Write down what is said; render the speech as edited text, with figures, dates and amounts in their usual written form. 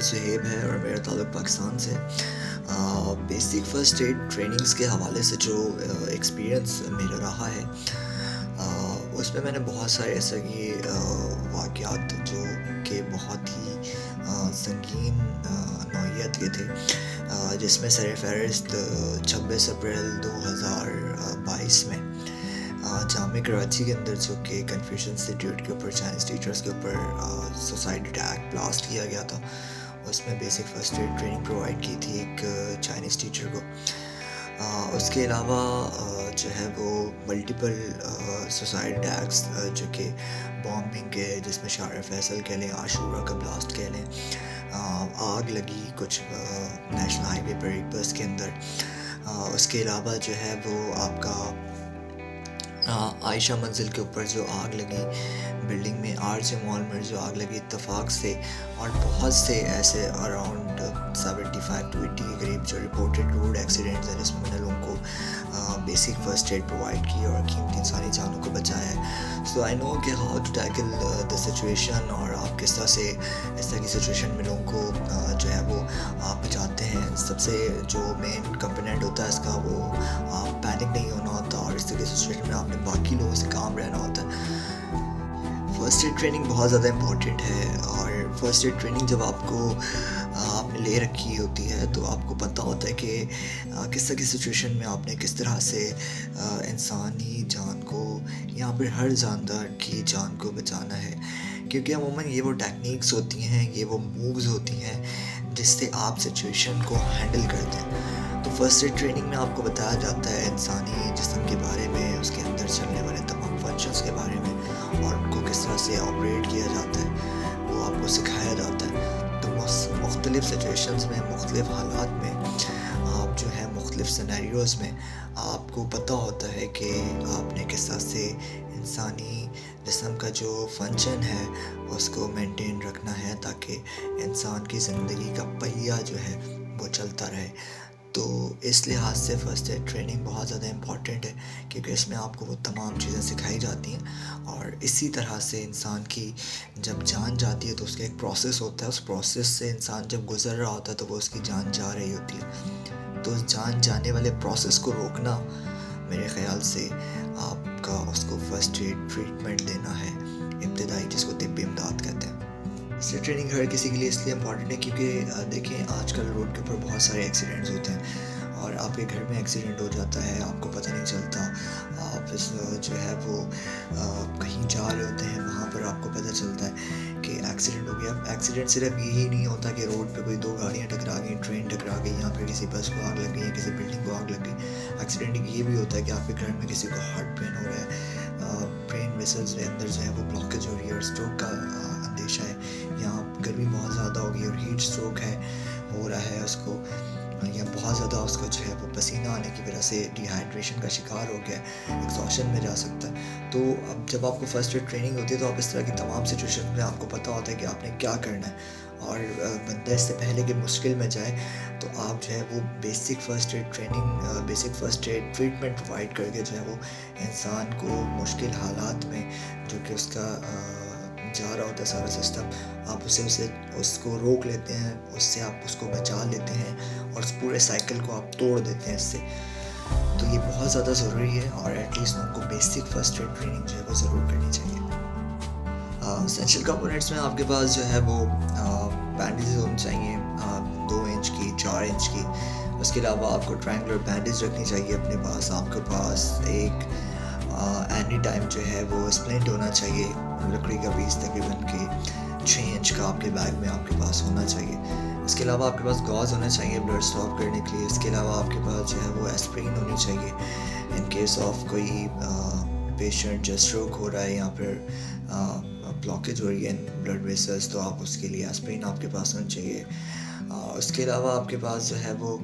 सुहेब है और मेरा ताल्लुक़ पाकिस्तान से। बेसिक फ़र्स्ट एड ट्रेनिंग्स के हवाले से जो एक्सपीरियंस मेरा रहा है, उसमें मैंने बहुत सारे ऐसे कि वाक़यात जो कि बहुत ही संगीन नौइयत के थे, जिसमें सरफ़हरिस्त 26 अप्रैल 2022 में जामिया कराची के अंदर जो कि कन्फ्यूशन इंस्टीट्यूट के ऊपर चाइनीज़ टीचर्स के ऊपर सुसाइड अटैक ब्लास्ट किया गया था। उसमें basic first aid training provide की थी एक चाइनीज़ टीचर को। उसके अलावा जो है वो मल्टीपल सुसाइड अटैक्स जो कि बॉम्बिंग के, जिसमें शार फैसल कह लें, आशूरा का ब्लास्ट कह लें, आग लगी कुछ नेशनल हाईवे पर एक बस के अंदर। उसके अलावा जो है वो आपका आयशा मंजिल के ऊपर जो आग लगी बिल्डिंग में, आरजे मॉल में जो आग लगी इत्तफाक से, और बहुत से ऐसे अराउंड 75 to 80 के करीब जो रिपोर्टेड रोड एक्सीडेंट्स हैं जिसमें मैंने लोगों को बेसिक फ़र्स्ट एड प्रोवाइड की और कीमती इंसानी जानों को बचाया है। सो आई नो कि how to tackle the situation, और आप किस तरह से इस तरह की सिचुएशन में लोगों को जो है वो आप बचाते हैं। सबसे जो मेन कंपोनेंट होता है इसका, वो आप पैनिक नहीं होना होता, और इस तरह की सिचुएशन में आपने बाकी लोगों से काम रहना होता है। फ़र्स्ट एड ट्रेनिंग बहुत ज़्यादा इम्पॉर्टेंट है, और फ़र्स्ट एड ट्रेनिंग जब आपने ले रखी होती है तो आपको पता होता है कि किस तरह की सिचुएशन में आपने किस तरह से इंसानी जान को या फिर हर जानदार की जान को बचाना है, क्योंकि अमूमन ये वो टेक्निक्स होती हैं, ये वो मूव्स होती हैं जिससे आप सिचुएशन को हैंडल करते हैं। तो फ़र्स्ट एड ट्रेनिंग में आपको बताया जाता है इंसानी जिस्म के बारे में, उसके अंदर चलने वाले तमाम फंक्शंस के बारे में, और उनको किस तरह से ऑपरेट किया जाता है वो आपको सिखाया जाता है। तो मुख्तलिफ़ सिचुएशंस में, मुख्तलिफ़ हालात में, आप जो है मुख्तलिफ़ सिनेरियोज़ में आपको पता होता है कि आपने किस तरह से इंसानी जिस्म का जो फंक्शन है उसको मेंटेन रखना है, ताकि इंसान की ज़िंदगी का पहिया जो है वो चलता रहे। तो इस लिहाज से फ़र्स्ट एड ट्रेनिंग बहुत ज़्यादा इम्पॉर्टेंट है, क्योंकि इसमें आपको वो तमाम चीज़ें सिखाई जाती हैं। और इसी तरह से इंसान की जब जान जाती है तो उसका एक प्रोसेस होता है, उस प्रोसेस से इंसान जब गुज़र रहा होता है तो वो उसकी जान जा रही होती है। तो उस जान जाने वाले प्रोसेस को रोकना, मेरे ख़्याल से आपका उसको फ़र्स्ट एड ट्रीटमेंट देना है, इब्तिदाई, जिसको तिब्बी इमदाद कहते हैं। इसलिए ट्रेनिंग हर किसी के लिए इसलिए इम्पॉर्टेंट है क्योंकि देखें आजकल रोड के ऊपर बहुत सारे एक्सीडेंट्स होते हैं, और आपके घर में एक्सीडेंट हो जाता है, आपको पता नहीं चलता। आप जो है वो कहीं जा रहे होते हैं, वहाँ पर आपको पता चलता है कि एक्सीडेंट हो गया। एक्सीडेंट सिर्फ यही नहीं होता कि रोड पे कोई दो गाड़ियाँ टकरा गई, ट्रेन टकरा गई, या फिर किसी बस को आग लग गई या किसी बिल्डिंग को आग लग गई। एक्सीडेंट ये भी होता है कि आपके घर में किसी को हार्ट पेन हो रहा है, ब्रेन वेसल्स के अंदर जो है वो ब्लॉकेज हो रही है और स्ट्रोक का अंदेशा है, या गर्मी बहुत ज़्यादा होगी और हीट स्ट्रोक हो रहा है उसको, या बहुत ज़्यादा उसको जो है वो पसीना आने की वजह से डिहाइड्रेशन का शिकार हो गया, एग्जॉशन में जा सकता है। तो अब जब आपको फ़र्स्ट एड ट्रेनिंग होती है तो आप इस तरह की तमाम सिचुएशन में आपको पता होता है कि आपने क्या करना है, और बंदा इससे पहले कि मुश्किल में जाए तो आप जो है वो basic first aid training, basic first aid treatment provide करके जो है वो इंसान को मुश्किल हालात में, जो कि उसका जा रहा होता है सारा सिस्टम, आप उसको रोक लेते हैं, उससे आप उसको बचा लेते हैं, और उस पूरे साइकिल को आप तोड़ देते हैं इससे। तो ये बहुत ज़्यादा ज़रूरी है, और एटलीस्ट उनको बेसिक फ़र्स्ट एड ट्रेनिंग जो है वो ज़रूर करनी चाहिए। एसेंशियल कंपोनेंट्स में आपके पास जो है वो बैंडेजेस होनी चाहिए 2 इंच की, 4 इंच की। उसके अलावा आपको ट्रायंगुलर बैंडेज रखनी चाहिए अपने पास। आपके पास एक एनी टाइम जो है वो स्प्लिंट होना चाहिए, लकड़ी का पीस तकरीबन के 6 इंच का आपके बैग में आपके पास होना चाहिए। इसके अलावा आपके पास गॉज होना चाहिए ब्लड स्टॉप करने के लिए। इसके अलावा आपके पास जो है वो एस्प्रिन होनी चाहिए इन केस ऑफ कोई पेशेंट जो स्ट्रोक हो रहा है या फिर ब्लॉकेज हो रही है ब्लड वेसल्स, तो आप उसके लिए एस्प्रिन आपके पास होना चाहिए। उसके अलावा आपके पास जो है वो